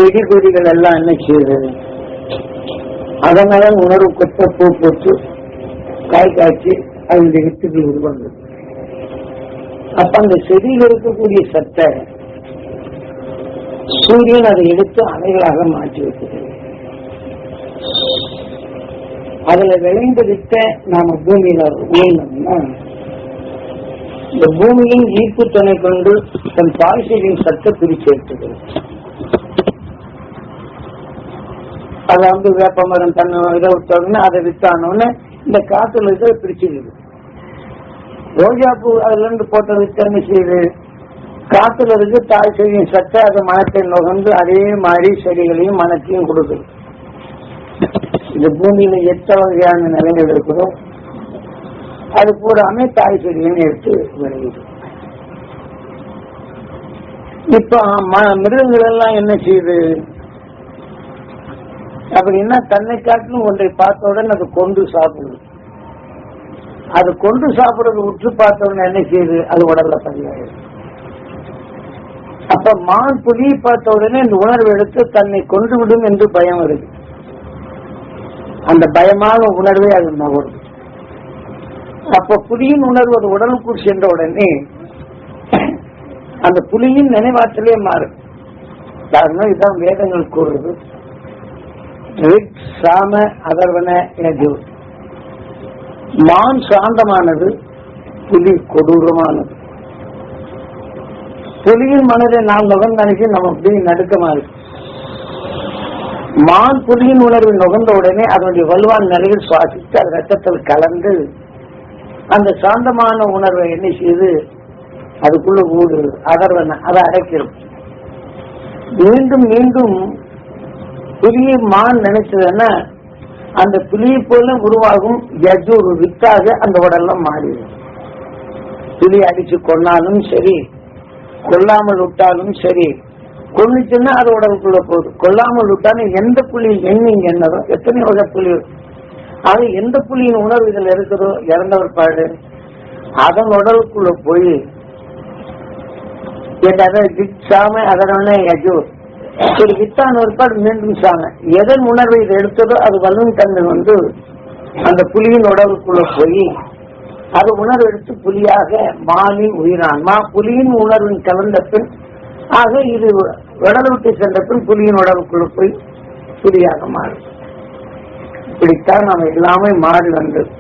செடி கொடிகள் எல்லாம் என்ன செய்யுது, அதனால உணர்வு கொத்த பூ போட்டு காய் காய்ச்சி அதனுடைய வித்துக்கு இது பண்றது. அப்ப அந்த செடியில் இருக்கக்கூடிய சத்தை சூரியன் அதை எடுத்து அலைகளாக மாற்றி வைக்கிறது. அதுல விளைந்த வித்த நாம பூமியில உயர்ந்தோம்னா இந்த பூமியின் ஈர்ப்பு துணை கொண்டு தன் பாய்ச்சலின் சத்தை பிரிச்சு எடுத்துக்கிறது. அதை வேப்ப மரம் தன்னை இதை விட்டோம்னா அதை வித்தானோன்னு இந்த காத்துல இருக்கிற பிரிச்சுக்குது. ரோஜா பூ அதுல இருந்து போட்ட வித்த என்ன செய்யுது, காத்துல இருக்கு தாய் செடியின் சத்தை அது மனத்தை நுகர்ந்து அதே மாதிரி செடிகளையும் மனத்தையும் கொடுக்குது. இந்த பூமியில எத்தனை வகையான நிலைகள் இருக்குதோ அது பூராமே தாய் செடியும் எடுத்து விளையுது. இப்ப மிருகங்கள் எல்லாம் என்ன செய்யுது அப்படின்னா, தன்னை காட்டிலும் ஒன்றை பார்த்த உடனே அது கொண்டு சாப்பிடுது. அது கொண்டு சாப்பிடுறது உற்று பார்த்த உடனே என்ன செய்யுது, அது உடல்ல பதிவாயிடுது. அப்ப மான் புலியை பார்த்த உடனே இந்த உணர்வு எடுத்து தன்னை கொண்டு விடும் என்று பயம் வருது. அந்த பயமான உணர்வே அது நகரும். அப்ப புலியின் உணர்வு அது உடலுக்குள் சென்ற உடனே அந்த புலியின் நினைவாற்றலே மாறும். காரணம் இதான் வேதங்கள் கூறுறது. சாம அதர்வன மான் சாந்தமானது, புலி கொடூரமானது. புலியின் மனதை நாம் நுகர்ந்து அனுப்பி நம்ம அப்படி நடுக்கமா இருக்கு. மான் புலியின் உணர்வு நுகர்ந்த உடனே அதனுடைய வலுவான நிலையில் சுவாசித்து அது ரத்தத்தில் கலந்து அந்த சாந்தமான உணர்வை என்ன செய்து அதுக்குள்ள ஊடு அதர்வன அதை அடைக்கிறோம். மீண்டும் மீண்டும் புலியை மான் நினைச்சதுன்னா அந்த புலியை போல உருவாகும் ஒரு வித்தாக அந்த உடல்லாம் மாறிடும். புலி அடிச்சு கொண்டாலும் சரி, கொல்லாமல் விட்டாலும் சரி, கொன்னுச்சுன்னா அது உடலுக்குள்ள போகுது. கொல்லாமல் விட்டாலும் எந்த புலி எண்ணிங்க என்னதோ எத்தனை வகை புலி அது எந்த புலியின் உணர்வு இதில் இருக்குதோ இறந்தவர் பாடு அதன் உடலுக்குள்ள போய் சாம அதனால ஒரு வித்தான ஒரு பாடு மீண்டும் சாம எதன் உணர்வை இதை எடுத்ததோ அது வலும் தன்மை அந்த புலியின் உடலுக்குள்ள போய் அது உணர்வு எடுத்து புலியாக மானின் உயிரான்மா புலியின் உணர்வின் கலந்த பின் ஆக இது உடலை விட்டு சென்ற பின் புலியின் உடலுக்குள்ள போய் புலியாக மாறும். இப்படித்தான் நம்ம எல்லாமே மாறி வந்தது.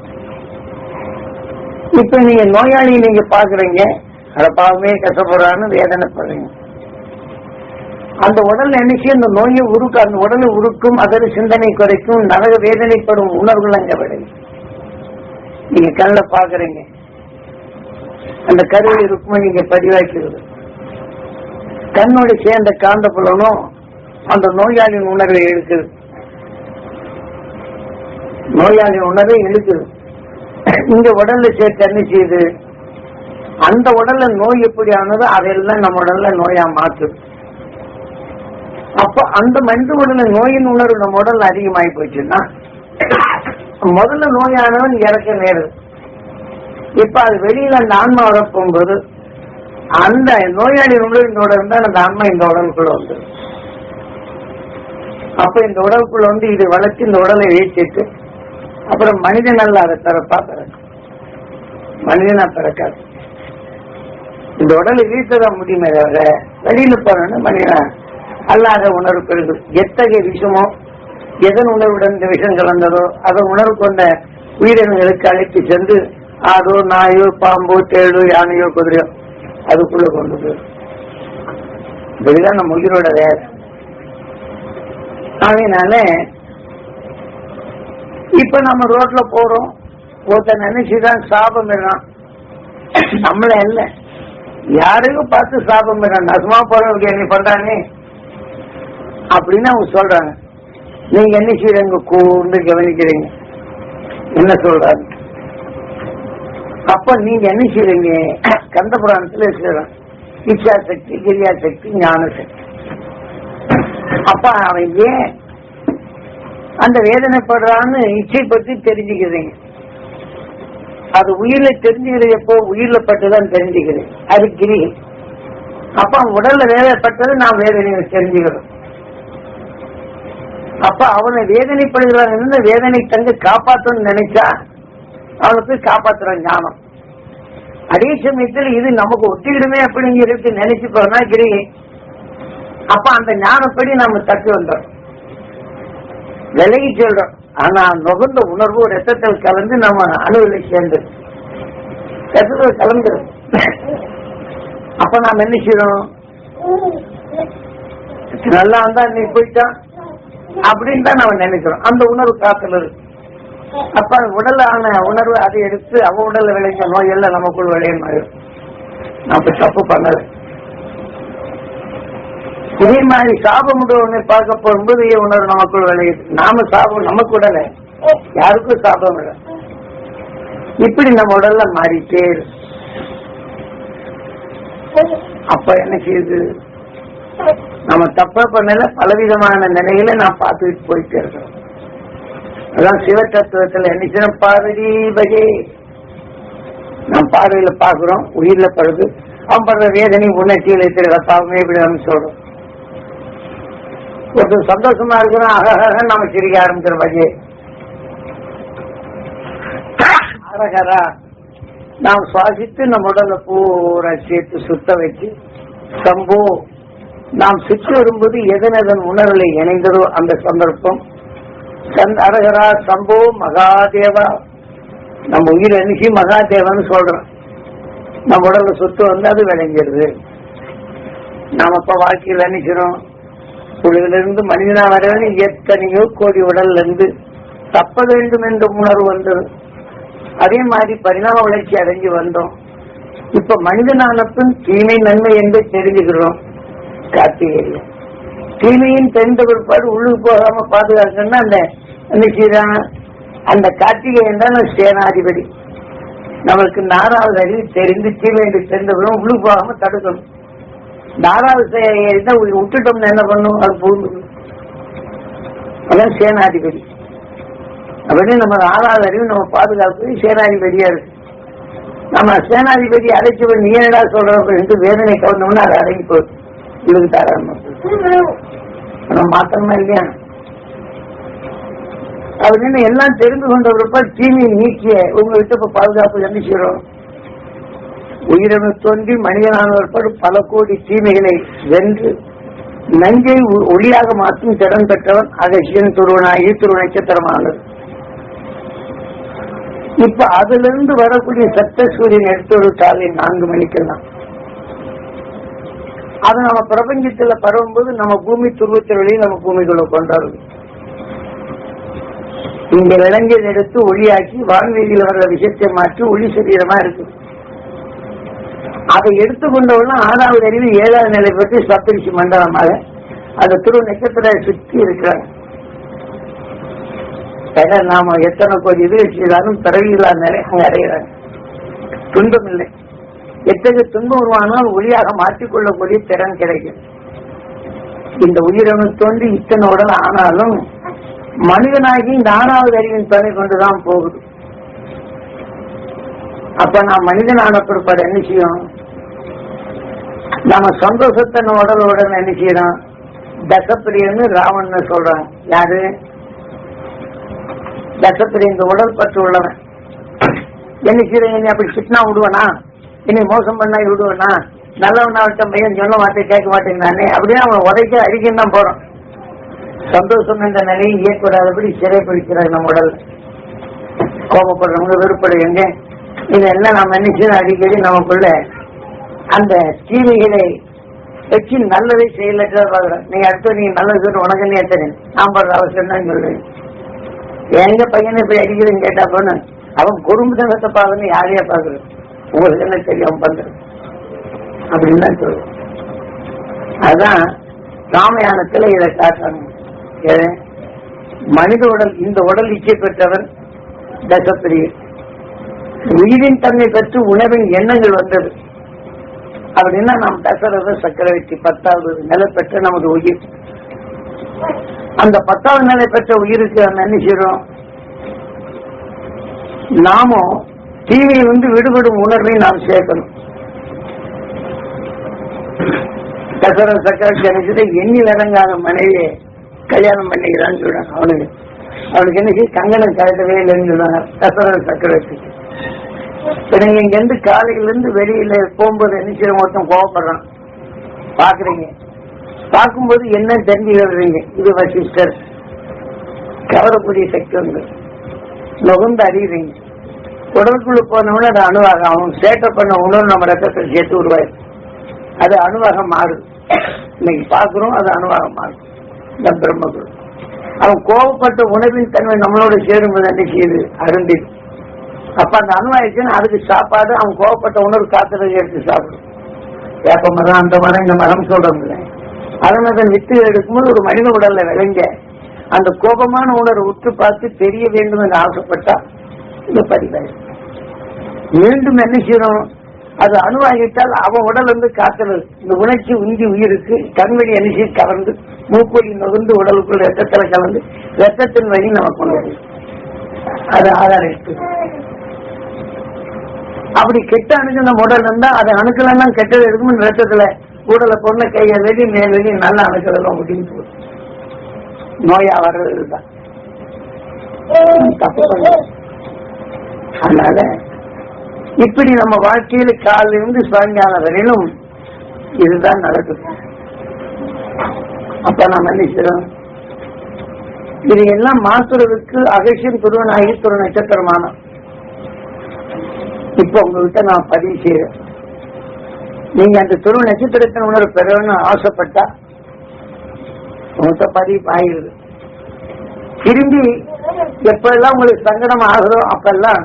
இப்ப நீங்க நோயாளி நீங்க பாக்குறீங்க, அதை பாவமே கஷ்டப்படுறான்னு வேதனைப்படுறீங்க. அந்த உடல் நினைச்சு அந்த நோயை உருக்கும், அந்த உடலை உருக்கும், அதோட சிந்தனை குறைக்கும், நரக வேதனைப்படும் உணர்வுகள் அங்க விளையும். நீங்க கண்ணில் பாக்குறீங்க, அந்த கருவில் இருக்கும் நீங்க பதிவாக்கிறது. கண்ணோட சேர்ந்த காந்த புலனும் அந்த நோயாளியின் உணர்வை இழுக்குது. நோயாளியின் உணர்வை இழுக்குது. இங்க உடல்ல சேர்த்து என்ன செய்யுது, அந்த உடல்ல நோய் எப்படி ஆனதோ அதையெல்லாம் நம்ம உடல்ல நோயா மாற்றுது. அப்போ அந்த மனித உடல்ல நோயின் உணர்வு நம்ம உடல்ல அதிகமாகி போச்சுன்னா முதல்ல நோயானவன் இறக்க நேருது. இப்ப அது வெளியில அந்த ஆன்மா வரப்போகும்போது அந்த நோயாளி உணர்வு இந்த உடல் தான் அந்த ஆன்மா இந்த உடலுக்குள்ள வந்து அப்ப இந்த உடலுக்குள்ள இதை வளர்ச்சி இந்த உடலை வீழ்த்திட்டு அப்புறம் மனிதன் அல்ல அதை பிறப்பா பிறக்கும். மனிதனா பிறக்காது. இந்த உடலை வீழ்த்ததான் முடியுமே தவிர வெளியில போறோம்னு மனிதனா அல்லாத உணர்வு பெறுது. எத்தகைய விஷமோ எதன் உணர்வுடன் இந்த விஷம் கலந்ததோ அதன் உணர்வு கொண்ட உயிரினங்களுக்கு அழைத்து சென்று ஆடோ நாயோ பாம்போ தேடோ யானையோ குதிரையோ அதுக்குள்ள கொண்டு போயிடும். இப்படிதான் நம்ம உயிரோட வேலை. அதனால இப்ப நம்ம ரோட்ல போறோம், ஒருத்த நினைச்சுதான் சாபம் இடம் நம்மள இல்ல யாரையும் பார்த்து சாபம் இடம் நசமா போறவங்க என்ன பண்றானே அப்படின்னு அவங்க சொல்றாங்க. நீங்க என்ன செய்யறீங்க, கூர்ந்து கவனிக்கிறீங்க என்ன சொல்றாங்க. அப்ப நீங்க என்ன செய்யறீங்க, கந்த புராணத்துல செய்யறாங்க இச்சா சக்தி, கிரியா சக்தி, ஞான சக்தி. அப்ப அவன் ஏன் அந்த வேதனைப்படுறான்னு இச்சை பத்தி தெரிஞ்சுக்கிறீங்க. அது உயிரில தெரிஞ்சுக்கிறது எப்போ, உயிரில பட்டுதான் தெரிஞ்சுக்கிறேன், அது கிரி. அப்ப உடல்ல வேதனைப்பட்டது நான் வேதனையை தெரிஞ்சுக்கிறோம். அப்ப அவனை வேதனைப்படுகிறான், வேதனை தந்து காப்பாற்றணும்னு நினைச்சா அவனுக்கு காப்பாற்றுற ஞானம். அதே சமயத்தில் இது நமக்கு ஒட்டிக்கிடுமே அப்படிங்கிறது நினைச்சு போனா கிரி. அப்ப அந்த ஞானப்படி நம்ம தட்டு வந்தோம், விலகி சொல்றோம். ஆனா நுகர்ந்த உணர்வு ரத்தத்தில் கலந்து நம்ம அணுவில சேர்ந்து ரத்தத்தில் கலந்துரும். அப்ப நாம் என்ன செய்யறோம், நல்லா இருந்தா நீ போயிட்டான் அப்படின்னு தான் நம்ம நினைக்கிறோம். அந்த உணர்வு காத்துல இருக்கு. அப்ப உடல் ஆன உணர்வு அதை எடுத்து அவ உடல்ல விளைஞ்ச நோய் எல்லாம் நமக்குள் விளையும். நம்ம தப்பு பண்ணல. இதே மாதிரி சாபம் உணர்வு பார்க்க போகும்போது உணர்வு நமக்குள் விளையுது. நாம சாபம் நமக்கு உடல, யாருக்கும் சாபம் இல்லை. இப்படி நம்ம உடல்ல மாறிட்டே இருக்கு. அப்ப என்ன செய்யுது, நம்ம தப்பா பண்ணல பலவிதமான நிலைகளை நான் பார்த்துட்டு போயிட்டே இருக்கிறோம். அதான் சிவ தத்துவத்துல என்ன பார்வதி பகே நாம் பார்வையில பாக்குறோம், உயிர்ல படுது. அவன் படுற வேதனை உணர்ச்சியில் இருக்கிற பாவமே இப்படி நம்ம சொல்றோம். ஒரு சந்தோஷமா இருக்கிறோம், அழகாக நாம சிரிக்க ஆரம்பிக்கிற பகே அழகரா நாம் சுவாசித்து நம்ம உடல்ல பூரா சேர்த்து சுத்த வச்சு சம்போ நாம் சுற்றி வரும்போது எதனதன் உணர்வுல இணைந்ததோ அந்த சந்தர்ப்பம் அரகரா சம்போ மகாதேவா. நம்ம உயிர் அன்னைக்கு மகாதேவன்னு சொல்றோம். நம்ம உடல்ல சுத்து வந்து அது விளைஞ்சிருது. நாம இப்ப வாழ்க்கையில் நினைக்கிறோம், உலகிலிருந்து மனிதனா வர எத்தனையோ கோடி உடல்ல இருந்து தப்ப வேண்டும் என்ற உணர்வு வந்தது. அதே மாதிரி பரிணாம வளர்ச்சி அடைஞ்சு வந்தோம். இப்ப மனிதனானப்பின் தீமை நன்மை என்று தெரிஞ்சுக்கிறோம். கார்த்திகை தீமையின் தெரிந்த பிற்பாடு உள்ளுக்கு போகாம பாதுகாக்கணும்னா அந்த கார்த்திகை என்றால் சேனாதிபதி. நம்மளுக்கு 4வது அறிவு தெரிந்து தீமை என்று தெரிந்தவரும் உள்ளுக்கு போகாம தடுக்கணும். 4வது விட்டுட்டோம்னு என்ன பண்ணும், அது பூந்து அதான் சேனாதிபதி. அப்படின்னு நம்ம 4வது அறிவு நம்ம பாதுகாப்பு சேனாதிபதியா இருக்கு. நம்ம சேனாதிபதி அழைச்சி நீ என்னடா சொல்ற வேதனை கவர்ந்தோம்னா அதை அடங்கி போகுது. இதுக்கு தாராளமா மாத்திரமா இல்லையா அப்படின்னு எல்லாம் தெரிந்து கொண்டவருப்ப தீமையை நீக்கிய உங்ககிட்ட இப்ப பாதுகாப்பு என்ன செய்யறோம். உயிரினு தோன்றி மனிதனானவர்கள் பல கோடி தீமைகளை வென்று நஞ்சை ஒளியாக மாற்றும் திறன் பெற்றவன் அகசியன் துருவனாகி துருவ நட்சத்திரமானது. இப்ப அதுல இருந்து வரக்கூடிய சத்த சூரியன் எடுத்து ஒரு காலை 4 மணிக்கெல்லாம் அது நம்ம பிரபஞ்சத்துல பரவும்போது நம்ம பூமி துருவத்தின் வழியை நம்ம பூமிக்குள்ள கொண்டாடுது. இங்க விளங்கியதை எடுத்து ஒளியாக்கி வான்வெளியில் வர்ற விஷயத்தை மாற்றி ஒளி சரீரமா இருக்கு. அதை எடுத்துக்கொண்டவுடனே 6வது அறிவு 7வது நிலை பற்றி சப்தரிஷி மண்டலமாக அந்த துருவ நட்சத்திர சுற்றி இருக்கிறாங்க. நாம எத்தனை கோடி இது செய்தாலும் பிறவியில்லா நிலை அங்க அடைகிறாங்க. துன்பம் இல்லை. எத்தகைய துன்பம் உருவானால் ஒளியாக மாற்றிக்கொள்ளக்கூடிய திறன் கிடைக்கும். இந்த உயிரணு தோன்றி இத்தனை உடல் ஆனாலும் மனிதனாகி இந்த 6வது அறிவின் துணை கொண்டுதான் போகுது. அப்ப நான் மனிதனான பிற்பாடு என்ன செய்யும், நம்ம சந்தோஷத்தை உடலோட என்ன செய்யறோம், தசப்பிரியன்னு ராவணன் சொல்றாங்க. யாரு தசப்பிரிய? இந்த உடல் பற்று உள்ளவன். என்ன செய்யறேன், அப்படி சிட்னா விடுவனா, என்னை மோசம் பண்ணா விடுவேனா, நல்லவனாவிட்ட பையன் சொல்ல மாட்டேன் கேட்க மாட்டேன் நானே அப்படின்னு அவன் உதைக்க அடிக்கன்னு தான் போறோம். சந்தோஷம் என்ற நிலையை ஏற்படாதபடி சிறைப்பிடிக்கிறாங்க நம்ம உடல். கோபப்படுறவங்க வெறுப்படுவீங்க இதெல்லாம் நம்ம நினைச்சு அடிக்கடி நமக்குள்ள அந்த தீமைகளை வச்சு நல்லதை செய்யலட்டா பாக்குறோம். நீங்க அடுத்து நீங்க நல்லது சொல்லு உனக்கு என்ன தெரியும், நான் படுற அவசியம் தான் சொல்லுவேன். எங்க பையனை போய் அடிக்கிறேன்னு கேட்டா போன அவன் குறும்புத்தனத்தை பாக்குறேன்னு யாரையா பாக்குறேன், உங்களுக்கு என்ன தெரியும் பண்றது அப்படின்னு தான் சொல்லுவேன். அதுதான் ராமாயணத்துல இதை காட்டுறாங்க. மனித உடல், இந்த உடல் இச்சை பெற்றவன் தசப்பிரியர். உயிரின் தன்மை பெற்று உணவின் எண்ணங்கள் வந்தது அப்படின்னா நாம் தசரத சக்கரவர்த்தி 10வது நிலை பெற்ற நமது உயிர். அந்த 10வது நிலை பெற்ற உயிருக்கு நம்ம என்ன செய்யறோம், நாமும் தீமையிலிருந்து விடுபடும் உணர்வை நாம் சேர்க்கணும். தசரத சக்கரவர்த்தி நினைச்சதை எண்ணில் இறங்காத மனைவியை கல்யாணம் பண்ணிக்கிறான்னு சொல்றாங்க. அவனுக்கு என்ன கங்கணம் கழட்டவே இல்லைன்னு சொல்றாங்க தசரத சக்கரவர்த்திக்கு. நீங்க இங்க இருந்து காலையில இருந்து வெளியில போகும்போது என்ன செய்ய மொத்தம் கோவப்படுறான் பாக்குறீங்க. பார்க்கும்போது என்ன தெரிஞ்சுக்கிறீங்க, இது வசிஷ்டர் கவரக்கூடிய சக்தி வந்து நுகர்ந்து அறியுறீங்க. உடலுக்குள்ள போனவன அது அணுவாகம். அவன் சேட்டை பண்ண உணவு நம்ம ரத்தத்தில் சேர்த்து உருவாயிரு, அது அணுவாகம் மாறுது. இன்னைக்கு பாக்குறோம், அது அணுவாகம் மாறும். இந்த பிரம்மகுரு அவன் கோவப்பட்ட உணவின் தன்மை நம்மளோட சேரும்போது என்ன செய்யுது, அருந்தி. அப்ப அந்த அணுவாயிடுச்சுன்னா அதுக்கு சாப்பாடு அவன் கோவப்பட்ட உணர்வு காத்துறது எடுத்து சாப்பிடும். வேப்ப மரம் அந்த மரம் இந்த மரம் சொல்றோம்ல, அதனால வித்து எடுக்கும்போது ஒரு மனித உடல்ல விளைஞ்ச அந்த கோபமான உணர்வு உற்று பார்த்து தெரிய வேண்டும் என்று ஆசைப்பட்டா இந்த பதிவாய் மீண்டும் என்ன செய்யணும், அது அணுவாகிட்டால் அவன் உடல் வந்து காத்துறது. இந்த உணர்ச்சி உந்தி உயிருக்கு கண்வழி என்ன கலந்து மூக்கொலி நுகர்ந்து உடலுக்குள்ள ரத்தத்துல கலந்து ரத்தத்தின் வழி நமக்கு கொண்டு அது ஆதாரம் இருக்கு. அப்படி கெட்ட அணுக்கு நம்ம உடல் இருந்தா அது அணுக்கெல்லாம் கெட்டது இருக்கும். ரத்தத்துல உடலை பொண்ணை கையை வெளி மேல் வெளி நல்லா அணுக்கெல்லாம் முடிஞ்சு போகுது. நோயா வர்றதுதான் தப்பு பண்ண. அதனால இப்படி நம்ம வாழ்க்கையில காலில் இருந்து சாயங்காலம் வரையிலும் இதுதான் நடக்குது. அப்ப நாம் என்ன செய்யறோம், இதையெல்லாம் மாத்துறதுக்கு அகசியம் துருவனாகி துரு நட்சத்திரமான இப்ப உங்ககிட்ட நான் பதிவு செய்யறேன். நீங்க அந்த துருவ நட்சத்திரத்தின் உணர்வு பெறணும்னு ஆசைப்பட்டா உங்கள்கிட்ட பதிவு ஆகிடுது. திரும்பி எப்பெல்லாம் உங்களுக்கு சங்கடம் ஆகுதோ அப்பெல்லாம்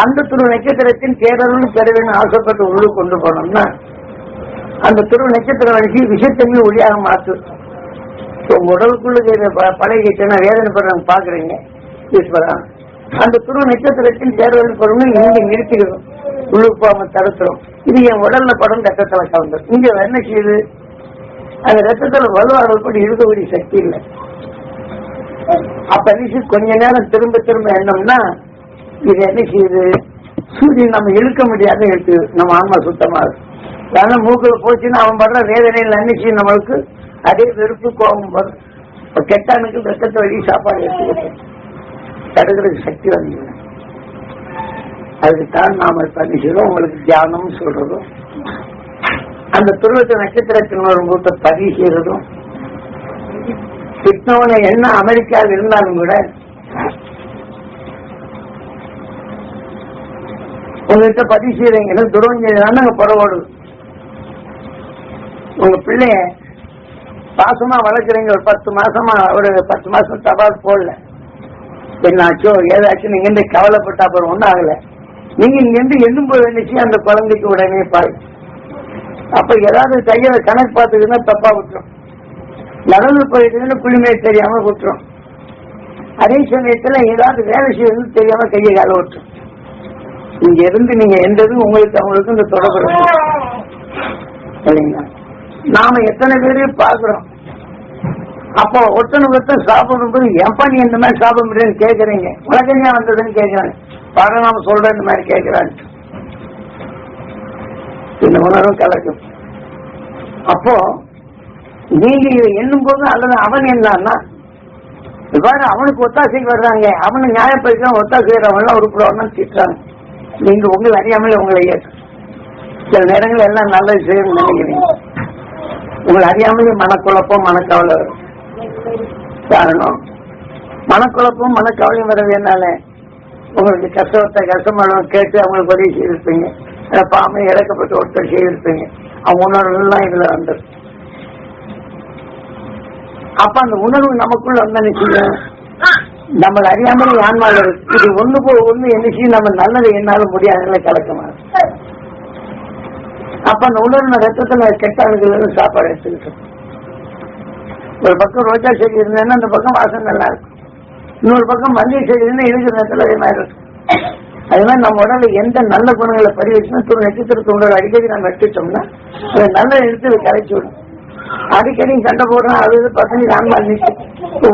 அந்த துருவ நட்சத்திரத்தின் தேடலும் பெற வேணும் ஆசைப்பட்டு உள்ளு கொண்டு போனோம்னா அந்த துருவ நட்சத்திரம் அடிச்சு விஷத்தன்மை ஒளியாக மாற்று. உங்க உடலுக்குள்ள பழகிட்டேன்னா வேதனை பெறவங்க பாக்குறீங்க ஈஸ்வரா, அந்த துருவ நட்சத்திரத்தின் தேர்தல் பெறணும் இங்க நிறுத்திக்கணும், உள்ளுக்கு போகாம தடுத்துரும். இது என் உடல்ல படம் ரத்தத்துல கலந்துடும். இங்க என்ன செய்யுது, அந்த ரத்தத்துல வலுவாடல் இருக்கக்கூடிய சக்தி இல்லை. அப்ப என்ன கொஞ்ச நேரம் திரும்ப திரும்ப என்னம்னா இது என்ன செய்யுது, சூரியன் நம்ம இழுக்க முடியாத இழுத்து நம்ம ஆன்மா சுத்தமா இருக்கு. ஏன்னா மூக்குல போச்சுன்னா அவன் படுற வேதனையில் என்ன செய்யும், நம்மளுக்கு அதே வெறுப்பு கோபம் வரும். கெட்டானுக்கு ரத்தத்தை வழி சாப்பாடு எடுத்து தடுக்கிறதுக்கு சக்தி வந்து அதுக்குத்தான் நாம பண்ணிக்கிறோம். உங்களுக்கு தியானம் சொல்றதும் அந்த துருவத்தை நட்சத்திரத்தின் ஒரு மூத்த பதிவு செய்யறதும் கிருஷ்ணவனை என்ன அமெரிக்காவில் இருந்தாலும் கூட உங்ககிட்ட பதிவு செய்யறீங்க துருவம் செய்யறான்னு அங்க புறவோடு உங்க பிள்ளைய பாசமா வளர்க்குறீங்க. ஒரு 10 மாசமா ஒரு 10 மாசம் தபால் போடல, என்னாச்சோ ஏதாச்சும் நீங்க இருந்து கவலைப்பட்டா அப்புறம் ஒன்றும் ஆகல. நீங்க இங்க இருந்து எண்ணும்போது நினைச்சு அந்த குழந்தைக்கு உடனே பாய். அப்ப ஏதாவது கையில கணக்கு பார்த்துக்குன்னா தப்பா விட்டுரும், நடந்து போயிட்டு குளிமையை தெரியாம விட்டுரும். அதே சமயத்துல ஏதாவது வேலை செய்யறது தெரியாம கையை கால விட்டுரும். இங்க இருந்து நீங்க எந்ததும் உங்களுக்கு அவங்களுக்கு இந்த தொடர்பு இல்லைங்களா. நாம எத்தனை பேரையும் பாக்குறோம். அப்போ ஒருத்தனுக்கு சாப்பிடும் போது எப்ப நீ இந்த மாதிரி சாப்பிட முடியும்னு கேக்குறீங்க, உலகஞ்சா வந்ததுன்னு கேட்கிறாங்க, பாரு நாம சொல்ற இந்த மாதிரி கேட்கிறான். இந்த உணர்வும் கலக்கும். அப்போ நீங்க இதை எண்ணும் போது அல்லது அவன் என்னன்னா பாரு அவனுக்கு ஒத்தாசைக்கு வர்றாங்க, அவனு நியாயப்படுத்த ஒத்தாசை செய்யறவங்க உருப்படுவாங்க திட்டுறாங்க. நீங்க உங்களை அறியாமலே உங்களை ஏற்று சில நேரங்கள் எல்லாம் நல்லது செய்யணும்னு நினைக்கிறீங்க, உங்களை அறியாமலே மனக்குழப்பம் மனக்கவலை வரும். காரணம் மனக்குழப்பம் மனக்கவலையும் வரவேனால உங்களுக்கு கஷ்டமான கேட்டு அவங்களுக்கு உதவி செய்திருப்பீங்க, பாமை இறக்கப்பட்டு ஒருத்தர் செய்திருப்பீங்க, அவங்க உணர்வுலாம் இதுல வந்தது. அப்ப அந்த உணர்வு நமக்குள்ள வந்த நிச்சயம் நம்மள அறியாமலே ஆன்மாவில் இருக்கு. இது ஒண்ணு போய் ஒண்ணு என்ன செய்யும், நம்ம நல்லது என்னாலும் முடியாதுல கலக்கமா. அப்ப அந்த உணர்வு ரத்தத்துல கெட்ட அணுகள் சாப்பாடு எடுத்துக்கிட்டு ஒரு பக்கம் ரோஜா செடி இருந்ததுன்னா அந்த பக்கம் வாசம் நல்லா இருக்கும், இன்னொரு பக்கம் மல்லிகை செடி இருந்தா இருக்கிற நேரத்துல அதே மாதிரி இருக்கும். அது மாதிரி நம்ம உடம்புல எந்த நல்ல குணங்களை பதிவச்சுன்னா நட்சத்திரத்து உணர்வு அடிக்கடி நம்ம எடுத்துட்டோம்னா அதை நல்லா எடுத்து கரைச்சி விடும். அடிக்கடி சண்டை போடுறோம், அது பசங்க ஆன்மா நிற்கும்.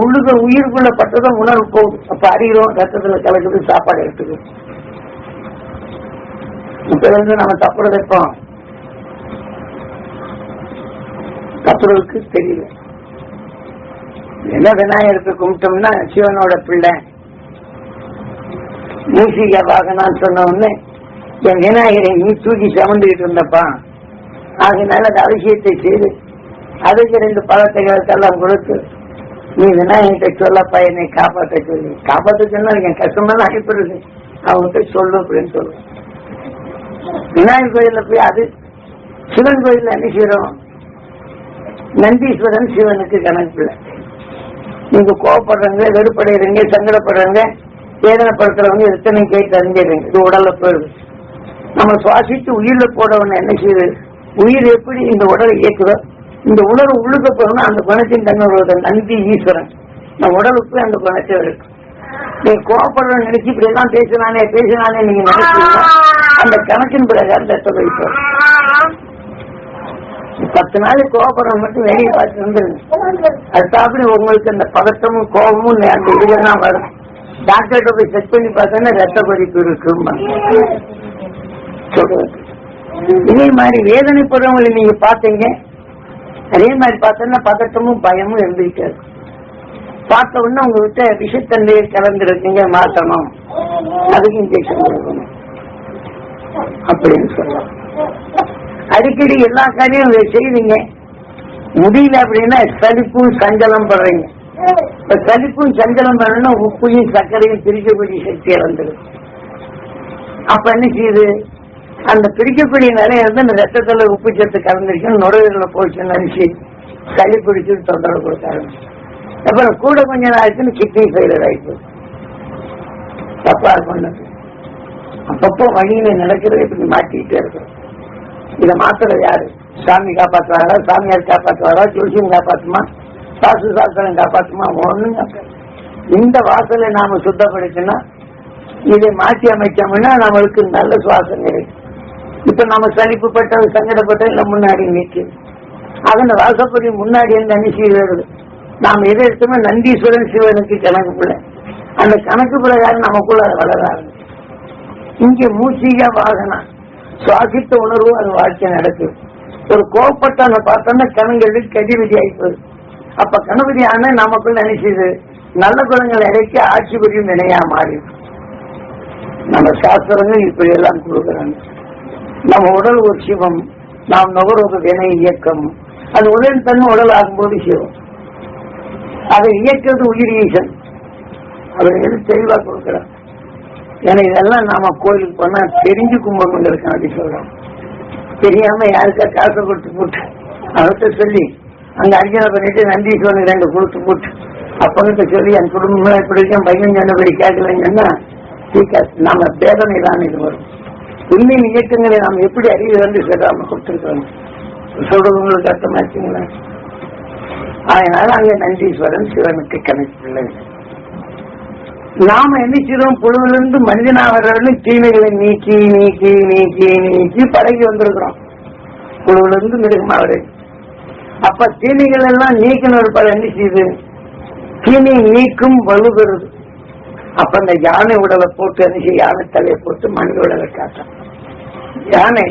உள்ளுக்கு உயிருக்குள்ள பட்டதும் உணர்வு போகுது. அப்ப அறிகிறோம் ரத்தத்துல கலக்குது, சாப்பாடு எடுத்துக்கு. இப்ப இருந்து நம்ம தப்புட வைப்போம், தப்புறதுக்கு தெரியல. என்ன விநாயகருக்கு கும்பிட்டோம்னா சிவனோட பிள்ளை மூசிகா வாகனான்னு சொன்ன உடனே என் விநாயகரை நீ தூக்கி சமந்துகிட்டு இருந்தப்பா, அதனால அந்த அவசியத்தை செய்து அதுக்கு 2 பழத்தைகளுக்கெல்லாம் கொடுத்து நீ விநாயகத்தை சொல்லப்பா என்னை காப்பாற்ற சொல்லி காப்பாற்ற சொன்னா என் கஷ்டமெல்லாம் அனுப்பிடுது அவங்ககிட்ட சொல்லு அப்படின்னு சொல்லுவேன். விநாயகர் கோயில்ல போய் அது சிவன் கோயில்ல என்ன செய்யறோம், நந்தீஸ்வரன் சிவனுக்கு கணக்கு இல்லை. நீங்க கோவப்படுறவங்க, வெறுப்படைறீங்க, சங்கடப்படுறவங்க, வேதனைப்படுத்துறவங்க எத்தனை கேட்டு அறிஞ்சிடுறீங்க. இது உடல்ல போயிடுது. நம்ம சுவாசித்து உயிர்ல போடவன என்ன செய்யுது, உயிர் எப்படி இந்த உடலை இயக்குதோ இந்த உணர்வு உள்ளுக்க போகணும். அந்த குணத்தின் தன்மை நந்தி ஈஸ்வரன் நம்ம உடலுக்கு அந்த குணத்தை இருக்கு. நீங்க கோவப்படுற நினைச்சு இப்படி எல்லாம் பேசினானே நீங்க நினைச்சீங்க அந்த கணக்கின் பிரகாரம் ரத்த வைப்போம். 10 நாளைக்கு கோபப்படுறது மட்டும் வெளியே பார்த்து வந்துருங்க. அதுக்காக உங்களுக்கு அந்த பதட்டமும் கோபமும் அந்த இதுதான் வரும். டாக்டர்கிட்ட போய் செக் பண்ணி பார்த்தோன்னா ரத்த கொதிப்பு இருக்குமா சொல்றது. இதே மாதிரி வேதனைப்படுறவங்களை நீங்க பாத்தீங்க, அதே மாதிரி பார்த்தோன்னா பதட்டமும் பயமும் இருந்துகிட்டே இருக்கும். பார்த்த உடனே உங்ககிட்ட விஷத்தண்டையை கலந்துருக்கீங்க, மாற்றணும், அதுக்கு இன்ஜெக்ஷன் கொடுக்கணும் அப்படின்னு சொல்லலாம். அடிக்கடி எல்லா காரியம் செய்வீங்க, முடியல அப்படின்னா சலிப்பும் சஞ்சலம் படுறீங்க. சலிப்பும் சஞ்சலம் பண்ணணும்னா உப்பையும் சர்க்கரையும் பிரிக்கக்கூடிய சக்தியை வந்துடும். அப்ப என்ன செய்யுது, அந்த பிரிக்கக்கூடிய நிலையை வந்து அந்த ரத்தத்துல உப்பு சத்து கலந்துருச்சு, நுரையீரல போச்சு நினைச்சு சளி பிடிச்சு தொந்தரவு கொடுத்தாரு. அப்புறம் கூட கொஞ்ச நாளைக்குன்னு கிட்னி ஃபெயிலியர் ஆயிடுச்சு. தப்பா பண்ணது அப்பப்போ வழியில நடக்கிறத இப்படி மாட்டிக்கிட்டே இருக்கும். இதை மாத்துறது யாரு, சாமி காப்பாற்றுவாரா, சாமியார் காப்பாற்றுவாரா, ஜோசியம் காப்பாற்றுமா, சாசு சாஸ்திரம் காப்பாற்றுமா, ஒண்ணுங்க. இந்த வாசலை நாம சுத்தப்படுத்தினா இதை மாற்றி அமைச்சோம்னா நம்மளுக்கு நல்ல சுவாசம் கிடைக்கும். இப்ப நம்ம சலிப்புப்பட்ட சங்கடப்பட்ட இல்ல முன்னாடி நிற்கும். அதன் வாசப்படி முன்னாடி இருந்து அனுப்பி வருது. நாம் எதை எடுத்தோமோ நந்தீஸ்வரன் சிவனுக்கு கணக்கு பிள்ளை, அந்த கணக்கு பிரகாரம் நமக்குள்ள வளராது. இங்க மூசிகா வாகனா சுவாசித்த உணர்வு அது வாழ்க்கை நடக்குது. ஒரு கோபப்பட்டான பார்த்தோம்னா கணங்களுக்கு கதிவிதி ஆயிப்பது. அப்ப கணபதி ஆனா நமக்குள்ள நினைச்சது நல்ல குணங்கள் இறக்கி ஆட்சி புரியும் நினையா மாறி நம்ம சாஸ்திரங்கள் இப்படி எல்லாம் கொடுக்குறாங்க. நம்ம உடல் ஒரு சிவம், நாம் நுகர்வது வினை இயக்கம். அது உடல் தன்மை உடல் ஆகும்போது சிவம், அதை இயக்கிறது உயிர் ஈசன். அவர்கள் தெளிவா கொடுக்கிறார். ஏன்னா இதெல்லாம் நாம கோயிலுக்கு போனா தெரிஞ்சு கும்பிடணும் அப்படி சொல்றோம். தெரியாம யாருக்கா காசை கொடுத்து போட்டு அவர்கிட்ட சொல்லி அங்க அர்ச்சனை பண்ணிட்டு நந்தீஸ்வரன் 2 கொடுத்து போட்டு அப்பங்கிட்ட சொல்லி என் குடும்பம் இப்படி இருக்கேன் 15 ஜனவரி கேட்கலங்கன்னா நாம வேதனை தான் இது வரும். உண்மையின் இயக்கங்களை நாம் எப்படி அறிவு வந்து சொல்லாம கொடுத்துருக்கோம். சொல்றது உங்களுக்கு அர்த்தமாச்சுங்களா? அதனால அங்க நந்தீஸ்வரன் சிவனுக்கு கணக்கு இல்லை. நாம என்ன செய்யறோம், புழுவிலிருந்து மனிதனா வர்றவர்கள் தீமைகளை நீக்கி நீக்கி நீக்கி நீக்கி பழகி வந்திருக்கிறோம். புழுவிலிருந்து மிருகமா வர்றது. அப்ப தீமைகள் எல்லாம் நீக்கின ஒரு பல என்ன செய்யுது, தீமை நீக்கும் வலுகிறது. அப்ப அந்த யானை உடலை போட்டு என்ன யானை தலையை போட்டு மனித உடலை காட்டும். யானை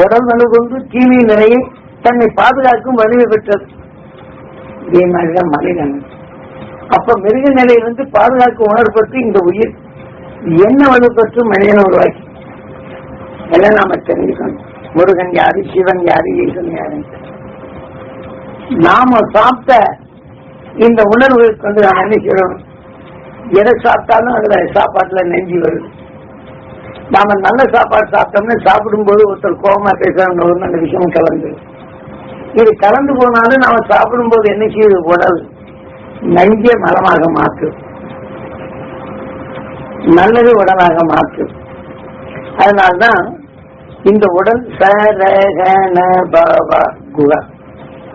உடல் வலு கொண்டு தீமை நிலையை தன்னை பாதுகாக்கும் வலிமை பெற்றது. இதே மாதிரிதான் மனிதன். அப்ப மிருக நிலையிலிருந்து பாதுகாக்க உணர்பட்டு இந்த உயிர் என்ன வலுப்பற்று மனிதனை உருவாக்கி எல்லாம் நாம தெரிஞ்சுக்கணும். முருகன் யாரு, சிவன் யாரு, ஈசன் யாரு. நாம சாப்பிட்ட இந்த உணர்வு கொண்டு நாம் என்ன செய்யணும், எதை சாப்பிட்டாலும் அதுல சாப்பாட்டுல நெஞ்சு வருது. நாம நல்ல சாப்பாடு சாப்பிட்டோம்னா சாப்பிடும்போது ஒருத்தர் கோபமா பேசுறாங்க, அந்த விஷயம் கலந்து இது கலந்து போனாலும் நாம சாப்பிடும் போது என்ன செய்யுது, உடல் நஞ்ச மலமாக மாற்று, நல்லது உடலாக மாற்று. அதனால்தான் இந்த உடல் குகா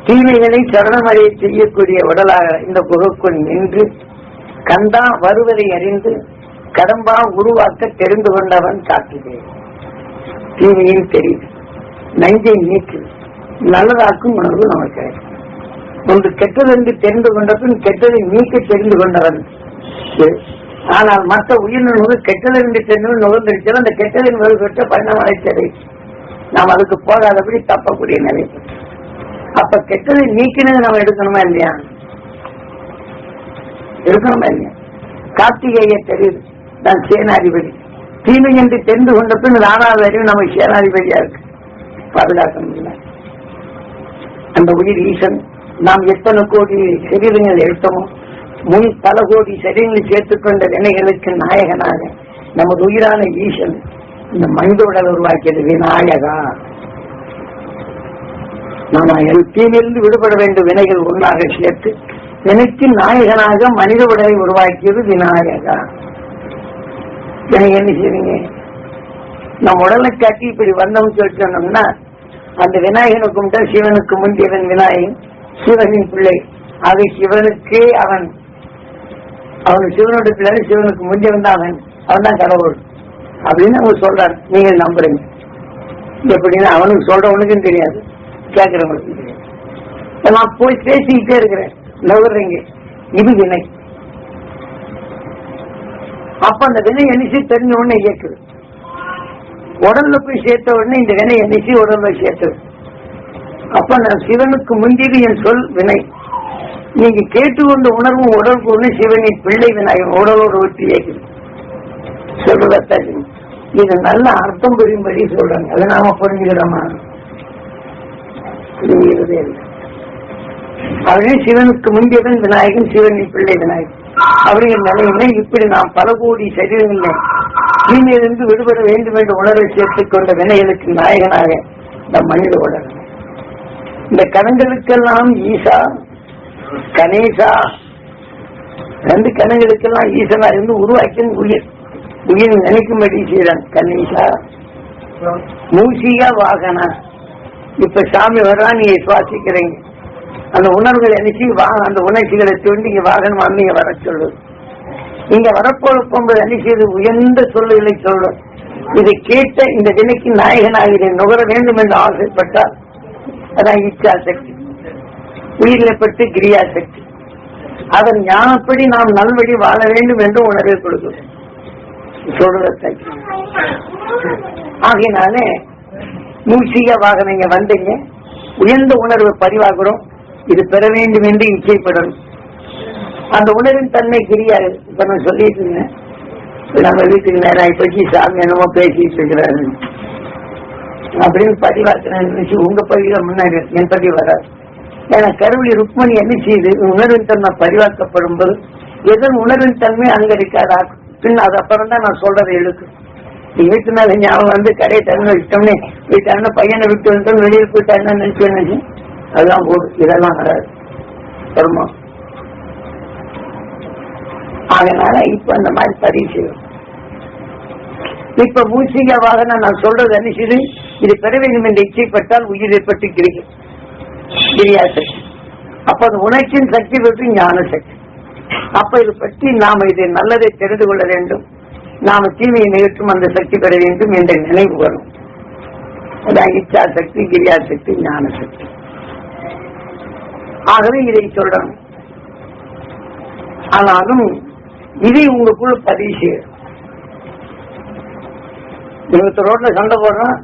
தீமைகளை சரணமடைய செய்யக்கூடிய உடலாக இந்த குகைக்குள் நின்று கண்டா வருவதை அறிந்து கடம்பா உருவாக்க தெரிந்து கொண்டவன் காட்டுகிறேன். தீமையில் தெரியுது, நஞ்சை நீக்கு, நல்லதாக்கும் உணர்வு நமக்கு கிடைக்கும். ஒன்று கெட்டது என்று தெரிந்து கொண்ட பின் கெட்டதை நீக்க தெரிந்து கொண்டவன். ஆனால் மற்ற உயிரினர்கள் கெட்டது என்று தெரிந்து நுகர்ந்திருக்கிறது. அந்த கெட்டதின் பெற்ற பயணம் அடைத்ததை நாம் அதுக்கு போகாதபடி தப்பக்கூடிய நிலை. அப்ப கெட்டதை நீக்கினது நம்ம எடுக்கணுமா இல்லையா? இருக்கணுமா இல்லையா? கார்த்திகேய தெரியுது நான் சேனாதிபதி, தீமை என்று தெரிந்து கொண்ட பின் 4வது அறிவு நம்ம சேனாதிபதியா இருக்கு, பாதுகாக்க முடியல. அந்த உயிர் ஈசன் நாம் எத்தனை கோடி சரீரங்கள் எடுத்தோமோ முன் பல கோடி சரீரங்களை சேர்த்துக்கொண்ட வினைகளுக்கு நாயகனாக நமது உயிரான ஈசன் இந்த மனித உடல் உருவாக்கியது விநாயகா. நாம தீமையிலிருந்து விடுபட வேண்டும் வினைகள் ஒன்றாக சேர்த்து வினைக்கு நாயகனாக மனித உடலை உருவாக்கியது விநாயகா. என்ன செய்வீங்க? நம் உடலை காட்டி இப்படி வந்தோம் சொல்லிட்டோம்னா அந்த விநாயகனுக்கு கும்பிட்டா சிவனுக்கு முந்தியவன் விநாயகன், சிவனின் பிள்ளை. அது சிவனுக்கே அவன் சிவனுடைய பிள்ளை, சிவனுக்கு முந்தியவன் தான் அவன் தான் கடவுள் அப்படின்னு அவங்க சொல்றாரு. நீங்க நம்புறீங்க எப்படின்னு அவனுக்கு சொல்றவனுக்கும் தெரியாது, கேட்கிறவனுக்கும் தெரியாது. நான் போய் பேசிக்கிட்டே இருக்கிறேன், நகர்றீங்க, இது வினை. அப்ப அந்த வினை எண்ணிச்சு தெரிஞ்ச உடனே இயக்குது, உடல்ல போய் சேர்த்த உடனே இந்த வினை எண்ணிச்சு உடல்ல சேர்த்தது. அப்ப நான் சிவனுக்கு முந்தியது என் சொல் வினை. நீங்க கேட்டுக்கொண்ட உணர்வும் உடலுக்கு ஒண்ணு சிவனின் பிள்ளை விநாயகன் உடலோடு ஒட்டி இயக்குது. சொல்றதா இது நல்ல அர்த்தம் புரியும்படி சொல்றாங்க. அதை நாம புரிஞ்சுக்கிறோமா? புரிஞ்சுக்கிறதே இல்லை. அவனே சிவனுக்கு முந்தியவன் விநாயகன், சிவனின் பிள்ளை விநாயகன் அப்படிங்கிற நிலையில இப்படி நாம் பல கோடி சரீரங்கள் தீமையிலிருந்து விடுபட வேண்டும் என்று உணர்வை சேர்த்துக் கொண்ட வினைகளுக்கு நாயகனாக இந்த மனித உடல். இந்த கணங்களுக்கெல்லாம் ஈசா கணேசா, 2 கணங்களுக்கெல்லாம் ஈசனா இருந்து உருவாக்கி உயிர் நினைக்கும்படி செய்யறான். கணேசா மூசிகா வாகனா. இப்ப சாமி வர்றா, நீங்க சுவாசிக்கிறீங்க, அந்த உணர்வுகளை நினைச்சு அந்த உணர்ச்சிகளை தூண்டி இங்க வாகனம் அம்மிங்க வர சொல்லுது. இங்க வரப்போது அணிச்சது உயர்ந்த சொல்லுகளை சொல்லும். இதை கேட்ட இந்த வினைக்கு நாயகனாக இதை நுகர வேண்டும் என்று ஆசைப்பட்டால் அதான் இச்சா சக்தி, உயிரில பட்டு கிரியா சக்தி. அதன் ஞானப்படி நாம் நல்வழி வாழ வேண்டும் என்று உணர்வை கொடுக்கும் சொல்றதை. ஆகினாலே மூசிக வாகனங்க வந்தீங்க, உயர்ந்த உணர்வை பதிவாகிறோம், இது பெற வேண்டும் என்று இச்சைப்படணும். அந்த உணர்வின் தன்மை கிரியாது. இப்ப நான் சொல்லிட்டு இருந்தேன், நம்ம வீட்டுக்கு நேரம் பற்றி சாமி என்னமோ பேசிட்டு இருக்கிறாரு அப்படின்னு பதிவாக்குறேன். உங்க பதிவு முன்னாடி என் பதிவு வராது. ஏன்னா கருவழி ருக்மணி என்ன செய்யுது, உணர்வின் தன்மை பதிவாக்கப்படும் போது எதன் உணர்வின் தன்மை அங்க இருக்காது. பின் அது அப்புறம் தான் நான் சொல்றதை எழுக்கு. நீ வீட்டு மேல ஞாபகம் வந்து கடையை தண்ணி விட்டோம்னே வீட்டான பையனை விட்டு வந்தோம் வெளியில் போயிட்டாருன்னு நினைச்சு அதெல்லாம் போடும். இதெல்லாம் வராது வருமா? அதனால இப்ப அந்த மாதிரி பதிவு செய்யும். இப்ப மூசிகாவாக நான் சொல்றது அனுசரி இது பெற வேண்டும் என்று இச்சைப்பட்டால் உயிரை பற்றி கிரியா சக்தி. அப்ப அது உணர்ச்சியின் சக்தி பற்றி ஞான சக்தி. அப்ப இது பற்றி நாம இதை நல்லதை தெரிந்து கொள்ள வேண்டும், நாம தீமையை நிகழ்த்தும் அந்த சக்தி பெற வேண்டும் என்ற நினைவு வரும். அதான் இச்சா சக்தி, கிரியா சக்தி, ஞான சக்தி. ஆகவே இதை சொல்றோம். ஆனாலும் இதை உங்களுக்குள்ள பதிவு செய்யும். நீங்க ரோட்ல சண்டை போடுறான்,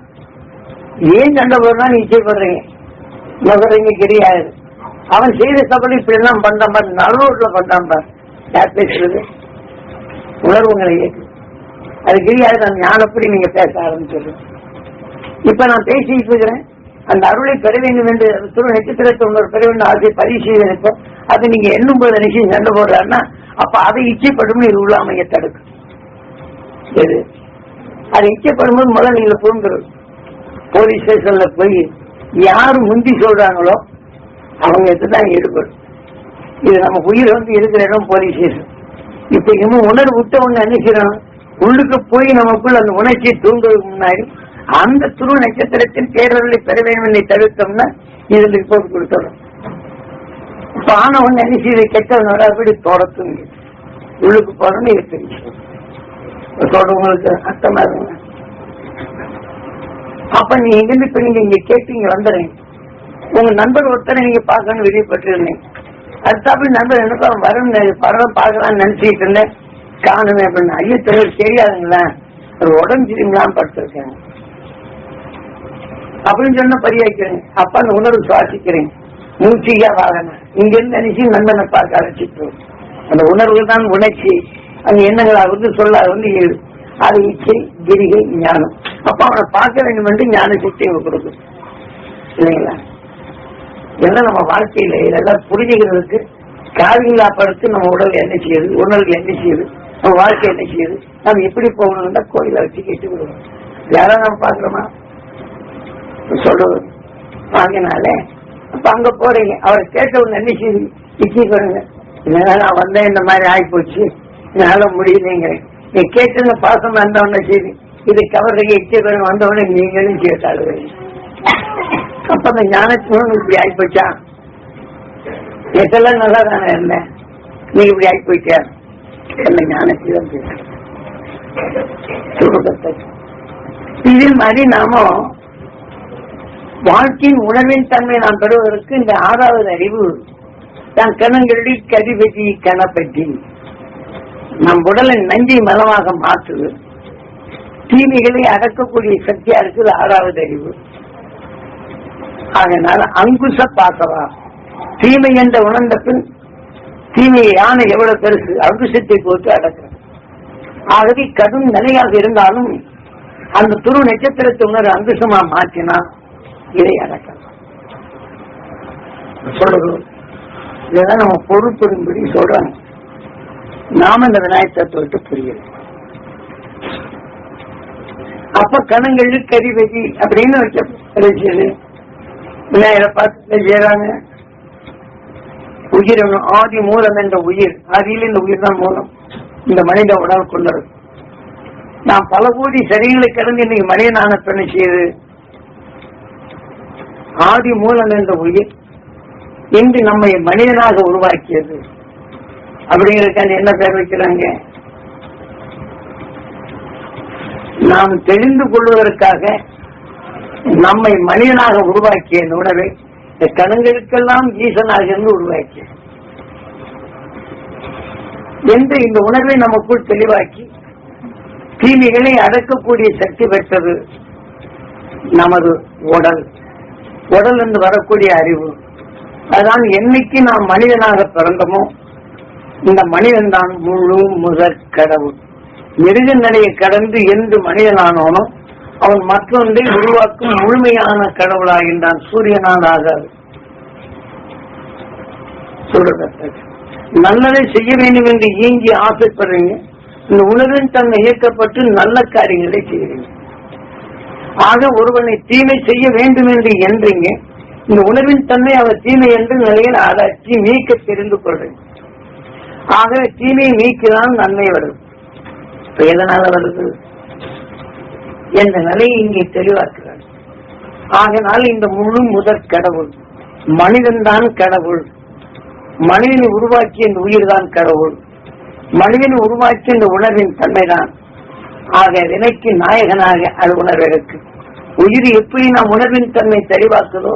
ஏன் சண்டை போடுறான் நீ இச்சைப்படுறீங்க, நகர்றீங்க, கிரியாது. அவன் செய்த தப்படி இப்படி எல்லாம் பண்றான் பாரு, நல்ல ரோட்ல பண்றான் பாரு. யார் பேசுறது? உணர்வுகளை இயக்கு. அது கிரியாது. நான் ஞானப்படி நீங்க பேச ஆரம்பிச்சிடு. இப்ப நான் பேசிட்டு இருக்கிறேன், அந்த அருளை பெற வேண்டும் என்று துரு நட்சத்திரத்தை உணர்வு பெற வேண்டும் ஆசை பதிவு செய்ய நினைப்போம். அது நீங்க எண்ணும் போது நினைச்சு சண்டை போடுறாருன்னா அப்ப அதை இச்சைப்படும் இது உள்ளாமைய தடுக்கும். எது அதை இச்சைப்படும்போது முதல்ல நீங்க புரிந்துடும். போலீஸ் ஸ்டேஷன்ல போய் யாரு முந்தி சொல்றாங்களோ அவங்க எடுத்துதான் ஈடுபடும். இது நம்ம உயிர் வந்து இருக்கிற இடம் போலீஸ் ஸ்டேஷன். இப்ப இன்னும் உணர்வு விட்டவங்க நினைக்கிறோம் உள்ளுக்கு போய் நமக்குள்ள அந்த உணர்ச்சியை தூண்டுவதற்கு முன்னாடி அந்த துரு நட்சத்திரத்தின் பேரர்களை பெற வேண்டும் என்று தடுத்தோம்னா இதுல ரிப்போர்ட் கொடுத்துடும். இப்ப ஆன ஒண்ணு நினைச்சு இதை கெட்டவங்க வராபடி தொடர்த்துங்க உள்ளுக்கு போறோம்னு இது தெரியும். சொல்றவங்களுக்கு அர்த்தமா இருங்க. அப்ப நீங்க இங்கிருந்து இப்ப நீங்க இங்க கேட்டு இங்க வந்துடுறீங்க. உங்க நண்பர் ஒருத்தரை நீங்க பார்க்கணும்னு விருப்பப்பட்டிருந்தீங்க. அடுத்தாப்படி நண்பர் எனக்கு வரும் படம் பார்க்கலாம்னு நினைச்சிட்டு இருந்தேன், காணுமே அப்படின்னு. ஐயோ தெரியாதுங்களா, ஒரு உடம்பு சரிங்களான்னு படுத்திருக்கேன் அப்படின்னு சொன்ன பரியாக்கிறீங்க. அப்ப அந்த உணர்வு சுவாசிக்கிறீங்க. மூச்சியா வாகனம் இங்க இருந்து நினைச்சு நண்பனை பார்க்க அழைச்சிட்டு அந்த உணர்வுகள் தான் உணர்ச்சி. அந்த எண்ணங்கள் வந்து சொல்ல வந்து 7. அது இச்சை, கிரிகை, ஞானம். அப்ப அவனை பார்க்க வேண்டும் என்று ஞான சக்தியை கொடுக்கும் இல்லைங்களா? இதெல்லாம் நம்ம வாழ்க்கையில இதெல்லாம் புரிஞ்சுக்கிறதுக்கு காவிங்களா படுத்து நம்ம உடல் என்ன செய்யுது, உணர்வு என்ன செய்யுது, நம்ம வாழ்க்கை என்ன செய்யுது, நம்ம எப்படி போகணும்னா கோயிலை வச்சு கேட்டு விடுவோம். யாரும் நம்ம பாக்குறோமா சொல்றது வாங்கினாலே. அப்ப அங்க போறீங்க, அவரை கேட்டவங்க என்ன செய்யுது, நிச்சயிக்கிறேங்க இதனால நான் வந்தேன் இந்த மாதிரி ஆகி போச்சு, என்னால முடியலைங்க. நீ கேட்டு பாசம் வந்தவன சரி இது கவர்றீங்க இச்சை வந்தவொடனே நீங்களும் கேட்டாரு. அப்ப அந்த ஞானத்தினும் இப்படி ஆகி போச்சா, எதெல்லாம் நல்லா தானே இருந்தேன், நீ இப்படி ஆகி போயிட்டியா, அந்த ஞானத்திலும் இதே மாதிரி நாம வாழ்க்கையின் உணர்வின் தன்மை நாம் பெறுவதற்கு இந்த 6வது அறிவு தான் கணங்களில் கதிபதி கணப்பற்றி நம் உடலின் நஞ்சை மலமாக மாற்றுது. தீமைகளை அடக்கக்கூடிய சக்தியா இருக்குது 6வது அறிவு. அதனால அங்குச பாசவா தீமை என்ற உணர்ந்த பின் தீமையை யானை எவ்வளவு பெருசு அங்குசத்தை போட்டு அடக்க. ஆகவே கடும் நிலையாக இருந்தாலும் அந்த துரு நட்சத்திரத்தை உணர்வு அங்குசமா மாற்றினா இதை அடக்கலாம் சொல்றோம். இதெல்லாம் நம்ம பொறுப்பும்படி சொல்றாங்க. நாம இந்த விநாயகர் தத்துவத்தை புரியல. அப்ப கணங்கள் கரிவெதி அப்படின்னு வச்சது விநாயகரை பார்த்து செய்யறாங்க. உயிர் ஆதி மூலம் என்ற உயிர், ஆதியில் இந்த உயிர் தான் மூலம் இந்த மனித உடல் கொண்டது. நாம் பல கோடி சரீரங்களை கடந்து இன்னைக்கு மனிதனான பெண்ணை செய்து ஆதி மூலம் என்ற உயிர் இன்று நம்மை மனிதனாக உருவாக்கியது. அப்படிங்கிறதுக்கான என்ன பேர் வைக்கிறாங்க, நாம் தெரிந்து கொள்வதற்காக நம்மை மனிதனாக உருவாக்கிய இந்த உணவை இந்த கணங்களுக்கெல்லாம் ஈசனாக இருந்து உருவாக்கிய என்ற இந்த உணர்வை நமக்குள் தெளிவாக்கி தீமைகளை அடக்கக்கூடிய சக்தி பெற்றது நமது உடல். உடல் என்று வரக்கூடிய அறிவு அதுதான். என்னைக்கு நாம் மனிதனாக பிறந்தமோ இந்த மனிதன் தான் முழு முதற் கடவுள். மிருக நிலையை கடந்து என்று மனிதனானோனோ அவன் மற்றொன்றை உருவாக்கும் முழுமையான கடவுளாகின்றான். சூரியனால் ஆகாது. சொல்றது நல்லதை செய்ய வேண்டும் என்று இயங்கி ஆசைப்படுறீங்க. இந்த உணர்வின் தன்னை இயக்கப்பட்டு நல்ல காரியங்களை செய்கிறீங்க. ஆக ஒருவனை தீமை செய்ய வேண்டும் என்று என்றீங்க. இந்த உணர்வின் தன்மை அவர் தீமை என்று நிலையில் அடக்கி நீக்க தெரிந்து கொள்றீங்க. ஆகவே தீமையை நீக்கிதான் நன்மை வருது. எதனால வருது என்ற நிலையை இங்கே தெளிவாக்குறார். ஆகனால் இந்த முழு முதற் கடவுள் மனிதன் தான் கடவுள். மனிதனை உருவாக்கிய இந்த உயிர் தான் கடவுள். மனிதனை உருவாக்கிய இந்த உணர்வின் தன்மைதான். ஆக வினைக்கு நாயகனாக அது உணர்வதற்கு உயிர் எப்படி நாம் உணர்வின் தன்மை தெளிவாக்குதோ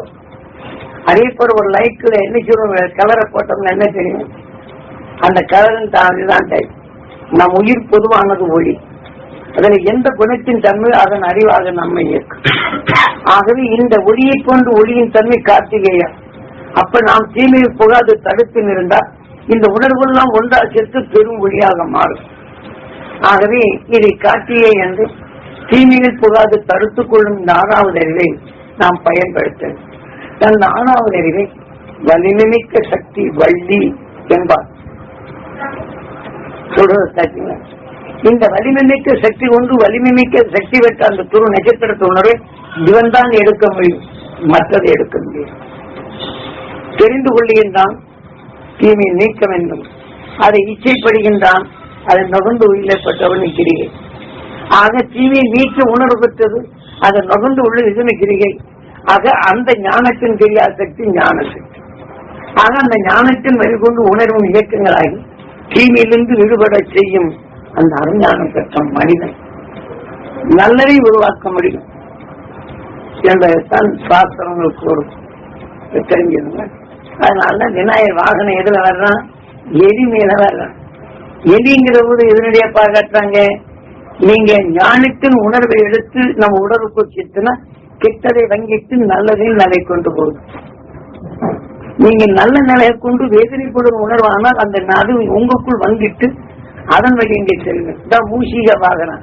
அதே போல ஒரு லைட்ல என்ன சொல்றோம், கலரை போட்டோம்னா என்ன தெரியும், அந்த கலரின் தான் டைப். நம் உயிர் பொதுவானது ஒளி. அதில் எந்த குணத்தின் தன்மை அதன் அறிவாக நம்மை இயக்கும். ஆகவே இந்த ஒளியை கொண்டு ஒளியின் தன்மை கார்த்திகேயன். அப்ப நாம் தீமையை புகாது தடுத்து இருந்தால் இந்த உணர்வுலாம் ஒன்றா சேர்த்து பெரும் ஒளியாக மாறும். ஆகவே இதை கார்த்திகை என்று தீமையில் புகாது தடுத்துக் கொள்ளும் இந்த 6வது அறிவை நாம் பயன்படுத்த. அந்த 6வது அறிவை வலிமைமிக்க சக்தி வள்ளி என்பார். சொல்றது இந்த வலிமைமிக்க சக்தி ஒன்று வலிமைமிக்க சக்தி பெற்ற அந்த துரு நட்சத்திரத்தை உணர்வை இவன் தான் எடுக்க முடியும், மற்றதை எடுக்க முடியும். தெரிந்து கொள்ளுகின்றான், தீமையை நீக்க வேண்டும். அதை இச்சைப்படுகின்றான், அதை நுகர்ந்து உள்ளப்பட்டவன் கிரிகை. ஆக தீமையை நீக்க உணர்வு பெற்றது, அதை நுகர்ந்து உள்ள இதுன்னு கிரிகை. ஆக அந்த ஞானத்தின் கிரியா சக்தி ஞான சக்தி. ஆக அந்த ஞானத்தின் வழிகொண்டு உணர்வும் இயக்கங்களாகி தீமையிலிருந்து விடுபட செய்யும் அந்த அருஞானம் பெற்ற மனிதன் நல்லதை உருவாக்க முடியும் என்பதைத்தான் சாஸ்திரங்கள் கூறும். தெரிஞ்சுங்க. அதனால விநாயகர் வாகனம் எதுல வர்றான், எலி மேல வர்றான். எலிங்கிற போது எதனுடைய பாக்காட்டுறாங்க, நீங்க ஞானத்தின் உணர்வை எடுத்து நம்ம உடலுக்கு சித்துனா கெட்டதை வங்கிட்டு நல்லதையும் நடை கொண்டு போகுது. நீங்க நல்ல நிலையை கொண்டு வேதனைப்படும் உணர்வானால் அந்த அது உங்களுக்குள் வந்துட்டு அதன் வழி இங்கே செல்லுங்க. மூஷிக வாகனம்